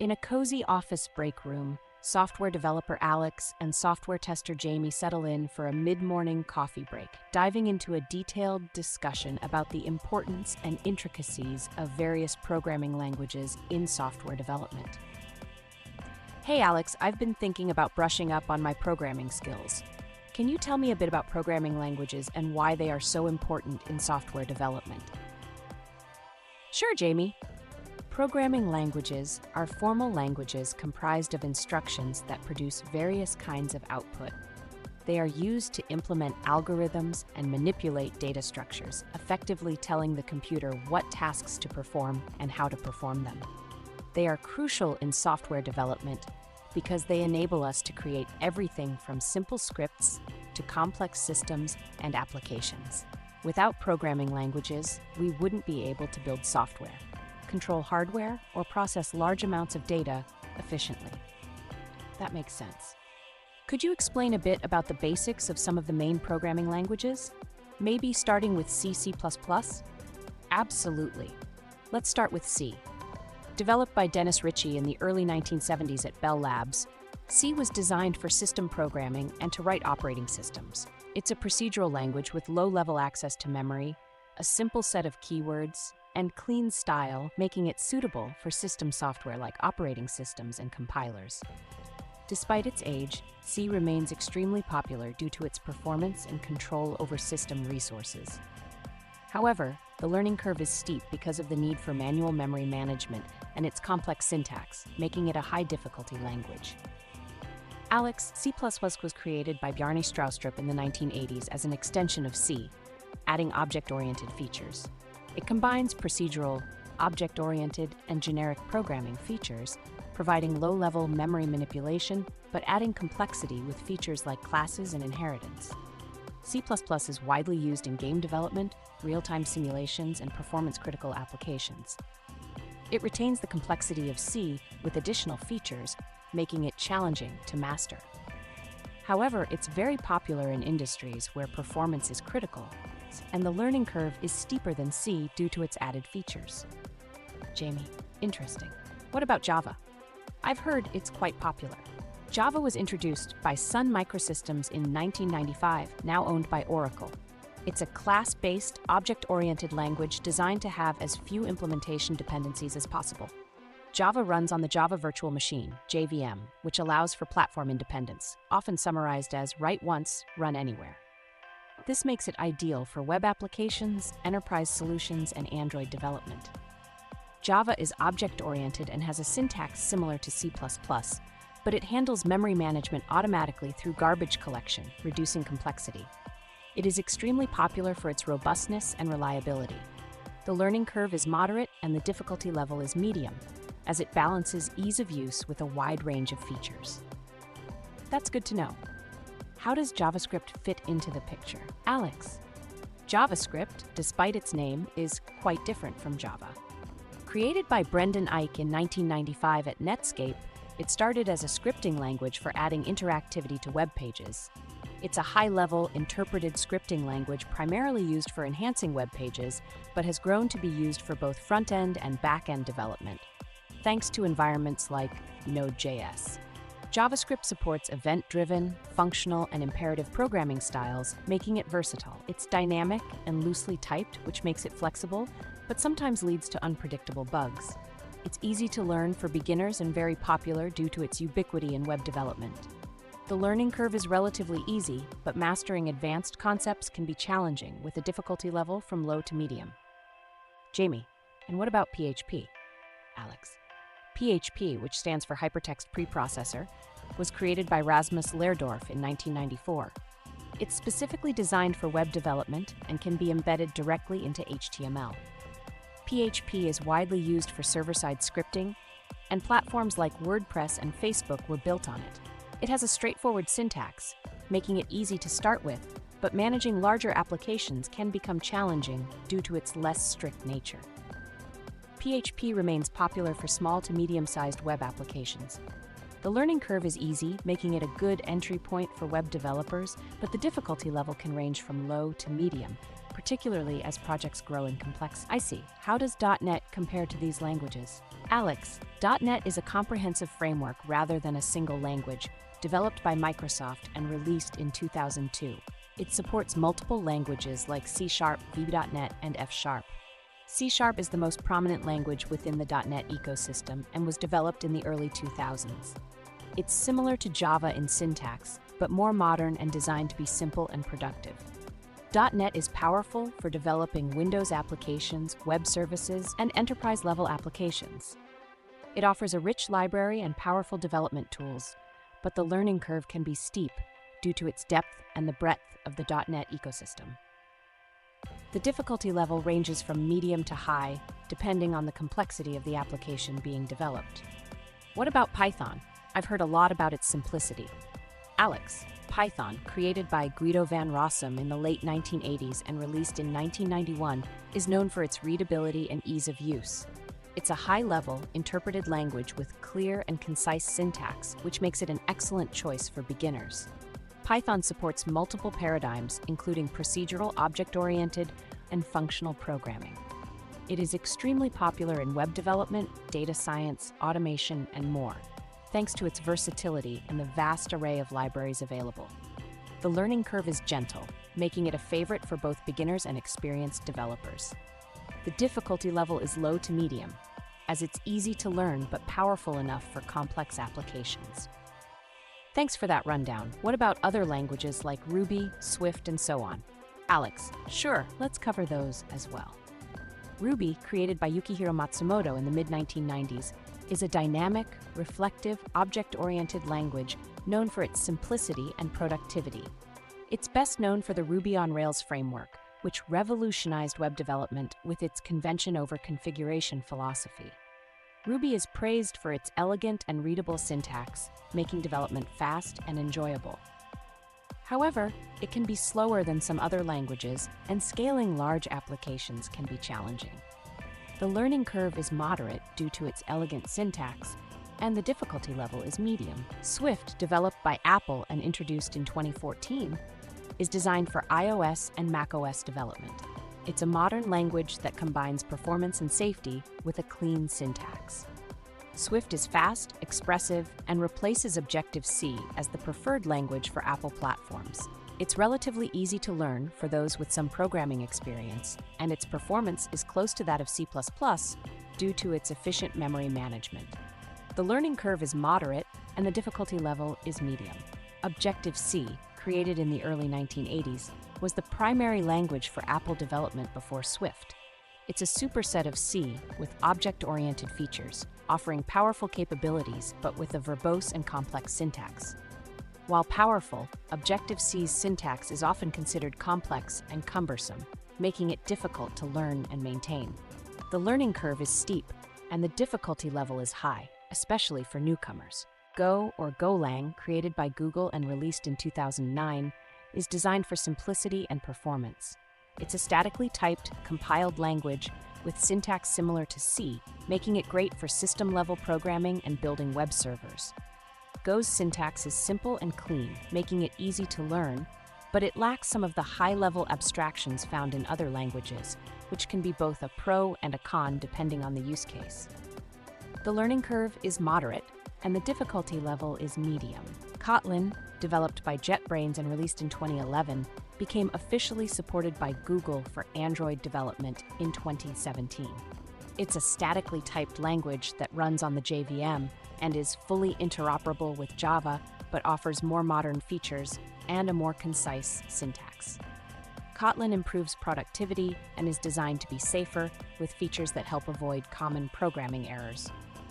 In a cozy office break room, software developer Alex and software tester Jamie settle in for a mid-morning coffee break, diving into a detailed discussion about the importance and intricacies of various programming languages in software development. Hey Alex, I've been thinking about brushing up on my programming skills. Can you tell me a bit about programming languages and why they are so important in software development? Sure, Jamie. Programming languages are formal languages comprised of instructions that produce various kinds of output. They are used to implement algorithms and manipulate data structures, effectively telling the computer what tasks to perform and how to perform them. They are crucial in software development because they enable us to create everything from simple scripts to complex systems and applications. Without programming languages, we wouldn't be able to build software, control hardware, or process large amounts of data efficiently. That makes sense. Could you explain a bit about the basics of some of the main programming languages? Maybe starting with C, C++? Absolutely. Let's start with C. Developed by Dennis Ritchie in the early 1970s at Bell Labs, C was designed for system programming and to write operating systems. It's a procedural language with low-level access to memory, a simple set of keywords, and clean style, making it suitable for system software like operating systems and compilers. Despite its age, C remains extremely popular due to its performance and control over system resources. However, the learning curve is steep because of the need for manual memory management and its complex syntax, making it a high-difficulty language. Alex, C++ was created by Bjarne Stroustrup in the 1980s as an extension of C, adding object-oriented features. It combines procedural, object-oriented, and generic programming features, providing low-level memory manipulation, but adding complexity with features like classes and inheritance. C++ is widely used in game development, real-time simulations, and performance-critical applications. It retains the complexity of C with additional features, making it challenging to master. However, it's very popular in industries where performance is critical, and the learning curve is steeper than C due to its added features. Jamie, interesting. What about Java? I've heard it's quite popular. Java was introduced by Sun Microsystems in 1995, now owned by Oracle. It's a class-based, object-oriented language designed to have as few implementation dependencies as possible. Java runs on the Java Virtual Machine, JVM, which allows for platform independence, often summarized as write once, run anywhere. This makes it ideal for web applications, enterprise solutions, and Android development. Java is object-oriented and has a syntax similar to C++, but it handles memory management automatically through garbage collection, reducing complexity. It is extremely popular for its robustness and reliability. The learning curve is moderate and the difficulty level is medium, as it balances ease of use with a wide range of features. That's good to know. How does JavaScript fit into the picture? Alex, JavaScript, despite its name, is quite different from Java. Created by Brendan Eich in 1995 at Netscape, it started as a scripting language for adding interactivity to web pages. It's a high-level, interpreted scripting language primarily used for enhancing web pages, but has grown to be used for both front-end and back-end development, thanks to environments like Node.js. JavaScript supports event-driven, functional, and imperative programming styles, making it versatile. It's dynamic and loosely typed, which makes it flexible, but sometimes leads to unpredictable bugs. It's easy to learn for beginners and very popular due to its ubiquity in web development. The learning curve is relatively easy, but mastering advanced concepts can be challenging with a difficulty level from low to medium. Jamie, and what about PHP? Alex. PHP, which stands for Hypertext Preprocessor, was created by Rasmus Lerdorf in 1994. It's specifically designed for web development and can be embedded directly into HTML. PHP is widely used for server-side scripting, and platforms like WordPress and Facebook were built on it. It has a straightforward syntax, making it easy to start with, but managing larger applications can become challenging due to its less strict nature. PHP remains popular for small to medium-sized web applications. The learning curve is easy, making it a good entry point for web developers, but the difficulty level can range from low to medium, particularly as projects grow in complexity. I see. How does .NET compare to these languages? Alex, .NET is a comprehensive framework rather than a single language, developed by Microsoft and released in 2002. It supports multiple languages like C#, VB.NET, and F#. C# is the most prominent language within the .NET ecosystem and was developed in the early 2000s. It's similar to Java in syntax, but more modern and designed to be simple and productive. .NET is powerful for developing Windows applications, web services, and enterprise-level applications. It offers a rich library and powerful development tools, but the learning curve can be steep due to its depth and the breadth of the .NET ecosystem. The difficulty level ranges from medium to high, depending on the complexity of the application being developed. What about Python? I've heard a lot about its simplicity. Alex, Python, created by Guido van Rossum in the late 1980s and released in 1991, is known for its readability and ease of use. It's a high-level, interpreted language with clear and concise syntax, which makes it an excellent choice for beginners. Python supports multiple paradigms, including procedural, object-oriented, and functional programming. It is extremely popular in web development, data science, automation, and more, thanks to its versatility and the vast array of libraries available. The learning curve is gentle, making it a favorite for both beginners and experienced developers. The difficulty level is low to medium, as it's easy to learn but powerful enough for complex applications. Thanks for that rundown. What about other languages like Ruby, Swift, and so on? Alex, sure, let's cover those as well. Ruby, created by Yukihiro Matsumoto in the mid-1990s, is a dynamic, reflective, object-oriented language known for its simplicity and productivity. It's best known for the Ruby on Rails framework, which revolutionized web development with its convention over configuration philosophy. Ruby is praised for its elegant and readable syntax, making development fast and enjoyable. However, it can be slower than some other languages, and scaling large applications can be challenging. The learning curve is moderate due to its elegant syntax, and the difficulty level is medium. Swift, developed by Apple and introduced in 2014, is designed for iOS and macOS development. It's a modern language that combines performance and safety with a clean syntax. Swift is fast, expressive, and replaces Objective-C as the preferred language for Apple platforms. It's relatively easy to learn for those with some programming experience, and its performance is close to that of C++ due to its efficient memory management. The learning curve is moderate, and the difficulty level is medium. Objective-C, created in the early 1980s, was the primary language for Apple development before Swift. It's a superset of C with object-oriented features, offering powerful capabilities but with a verbose and complex syntax. While powerful, Objective-C's syntax is often considered complex and cumbersome, making it difficult to learn and maintain. The learning curve is steep, and the difficulty level is high, especially for newcomers. Go, or Golang, created by Google and released in 2009, is designed for simplicity and performance. It's a statically typed, compiled language with syntax similar to C, making it great for system-level programming and building web servers. Go's syntax is simple and clean, making it easy to learn, but it lacks some of the high-level abstractions found in other languages, which can be both a pro and a con depending on the use case. The learning curve is moderate, and the difficulty level is medium. Kotlin, developed by JetBrains and released in 2011, became officially supported by Google for Android development in 2017. It's a statically typed language that runs on the JVM and is fully interoperable with Java, but offers more modern features and a more concise syntax. Kotlin improves productivity and is designed to be safer, with features that help avoid common programming errors.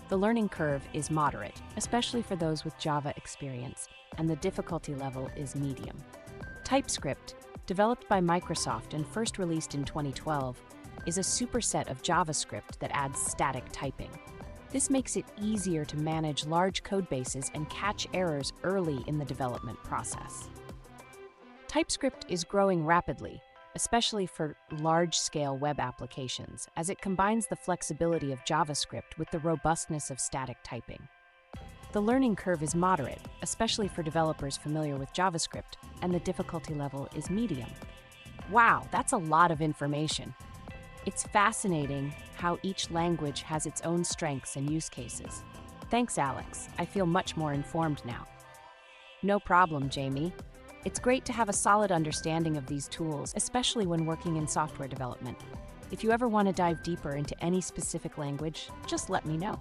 The learning curve is moderate, especially for those with Java experience, and the difficulty level is medium. TypeScript, developed by Microsoft and first released in 2012, is a superset of JavaScript that adds static typing. This makes it easier to manage large code bases and catch errors early in the development process. TypeScript is growing rapidly, especially for large-scale web applications, as it combines the flexibility of JavaScript with the robustness of static typing. The learning curve is moderate, especially for developers familiar with JavaScript, and the difficulty level is medium. Wow, that's a lot of information. It's fascinating how each language has its own strengths and use cases. Thanks, Alex. I feel much more informed now. No problem, Jamie. It's great to have a solid understanding of these tools, especially when working in software development. If you ever want to dive deeper into any specific language, just let me know.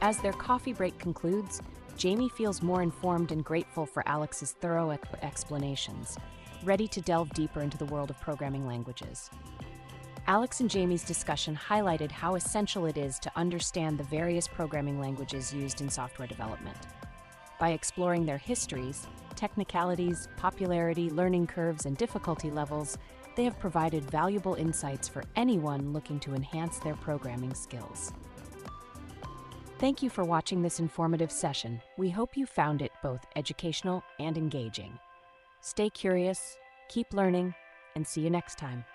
As their coffee break concludes, Jamie feels more informed and grateful for Alex's thorough explanations, ready to delve deeper into the world of programming languages. Alex and Jamie's discussion highlighted how essential it is to understand the various programming languages used in software development. By exploring their histories, technicalities, popularity, learning curves, and difficulty levels, they have provided valuable insights for anyone looking to enhance their programming skills. Thank you for watching this informative session. We hope you found it both educational and engaging. Stay curious, keep learning, and see you next time.